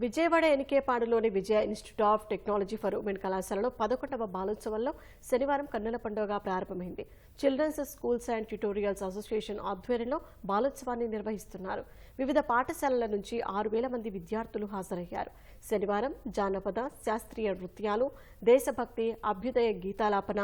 విజయవాడ ఎనికేపాడులోని Vijaya institute of technology for women కళాశాలలో 11వ బాలోత్సవంలో శనివారం కన్నుల పండుగ ప్రారంభమైంది. Children's schools and tutorials association ఆధ్వర్యంలో బాలోత్సవాన్ని నిర్వహిస్తున్నారు. వివిధ పాఠశాలల నుంచి 6,000 మంది విద్యార్థులు హాజరయ్యారు. శనివారం జానపద, శాస్త్రీయ నృత్యాలు, దేశభక్తి, అభ్యుదయ గీతాలాపన,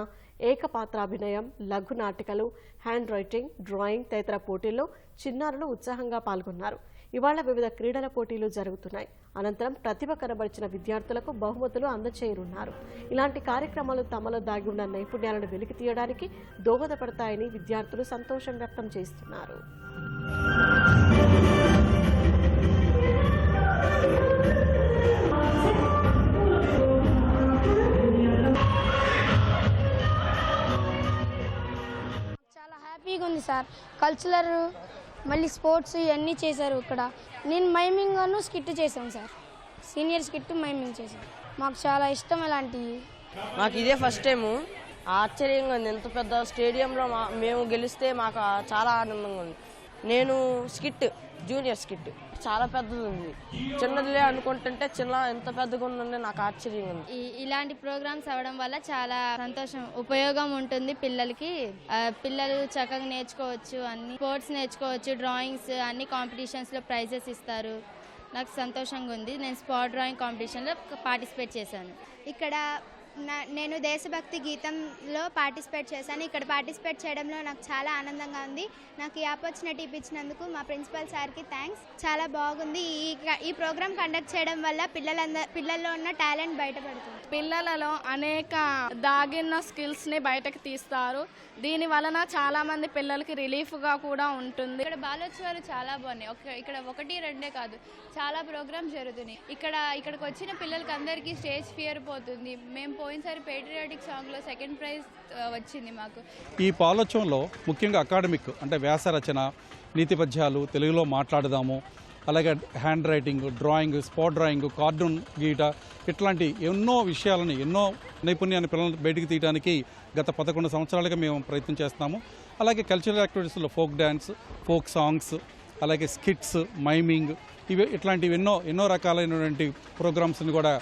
ఏకపాత్రాభినయం, లఘు నాటికలు, హ్యాండ్ రైటింగ్, డ్రాయింగ్ తదితర పోటీల్లో చిన్నారులు ఉత్సాహంగా పాల్గొన్నారు. ఇవాళ వివిధ క్రీడల పోటీలు జరుగుతున్నాయి. అనంతరం ప్రతిభ కనబరిచిన విద్యార్థులకు బహుమతులు అందజేయనున్నారు. ఇలాంటి కార్యక్రమాలు తమలో దాగి ఉన్న నైపుణ్యాలను వెలికి తీయడానికి దోహదపడతాయని విద్యార్థులు సంతోషం వ్యక్తం చేస్తున్నారు. చాలా హ్యాపీగా ఉంది సార్. కల్చరల్ మళ్ళీ స్పోర్ట్స్ ఇవన్నీ చేశారు. ఇక్కడ నేను మైమింగ్ అను స్కిట్ చేశాను సార్. సీనియర్ స్కిట్ మైమింగ్ చేశాను. మాకు చాలా ఇష్టం ఇలాంటివి. మాకు ఇదే ఫస్ట్ టైము. ఆశ్చర్యంగా ఉంది. ఎంత పెద్ద స్టేడియంలో మేము గెలిస్తే మాకు చాలా ఆనందంగా ఉంది. నేను స్కిట్, జూనియర్ స్కిట్ చాలా పెద్దది ఉంది. చిన్నదిలే అనుకుంటుంటే ఎంత పెద్దగా ఉందంటే నాకు ఆశ్చర్యంగా ఉంది. ఇలాంటి ప్రోగ్రామ్స్ అవ్వడం వల్ల చాలా సంతోషం, ఉపయోగం ఉంటుంది పిల్లలకి. పిల్లలు చక్కగా నేర్చుకోవచ్చు, అన్ని స్పోర్ట్స్ నేర్చుకోవచ్చు, డ్రాయింగ్స్ అన్ని కాంపిటీషన్స్లో ప్రైజెస్ ఇస్తారు. నాకు సంతోషంగా ఉంది. నేను స్పాట్ డ్రాయింగ్ కాంపిటీషన్లో పార్టిసిపేట్ చేశాను. ఇక్కడ నేను దేశభక్తి గీతంలో పార్టిసిపేట్ చేశాను. ఇక్కడ పార్టిసిపేట్ చేయడంలో నాకు చాలా ఆనందంగా ఉంది. నాకు ఈ ఆపర్చునిటీ ఇప్పించినందుకు మా ప్రిన్సిపల్ సార్కి థ్యాంక్స్. చాలా బాగుంది. ఈ ప్రోగ్రామ్ కండక్ట్ చేయడం వల్ల పిల్లల్లో ఉన్న టాలెంట్ బయటపడుతుంది. పిల్లలలో అనేక దాగిన స్కిల్స్ని బయటకు తీస్తారు. దీని వలన చాలా మంది పిల్లలకి రిలీఫ్గా కూడా ఉంటుంది. ఇక్కడ బాలోత్సవాలు చాలా బాగున్నాయి. ఇక్కడ 1-2 కాదు, చాలా ప్రోగ్రామ్స్ జరుగుతున్నాయి. ఇక్కడికి వచ్చిన పిల్లలకి అందరికీ స్టేజ్ ఫియర్ పోతుంది. మేము పోయినసారి పేట్రియాటిక్ సాంగ్లో 2nd ప్రైజ్ వచ్చింది మాకు. ఈ బాలోత్సవంలో ముఖ్యంగా అకాడమిక్ అంటే వ్యాస రచన, నీతి పద్యాలు, తెలుగులో మాట్లాడదాము, అలాగే handwriting, drawing, spot drawing, cartoon గీట ఇట్లాంటి ఎన్నో విషయాలని, ఎన్నో నైపుణ్యాన్ని పిల్లలను బయటికి తీయడానికి గత 11 సంవత్సరాలుగా మేము ప్రయత్నం చేస్తున్నాము. అలాగే కల్చరల్ యాక్టివిటీస్లో ఫోక్ డ్యాన్స్, ఫోక్ సాంగ్స్, అలాగే స్కిట్స్, మైమింగ్ ఇట్లాంటివి ఎన్నో రకాలైనటువంటి ప్రోగ్రామ్స్ని కూడా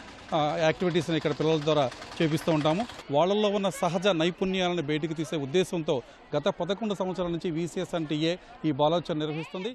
యాక్టివిటీస్ని ఇక్కడ పిల్లల ద్వారా చేపిస్తూ ఉంటాము. వాళ్ళల్లో ఉన్న సహజ నైపుణ్యాలను బయటికి తీసే ఉద్దేశంతో గత 11 సంవత్సరాల నుంచి VCS&TA ఈ బాలోత్సవం నిర్వహిస్తుంది.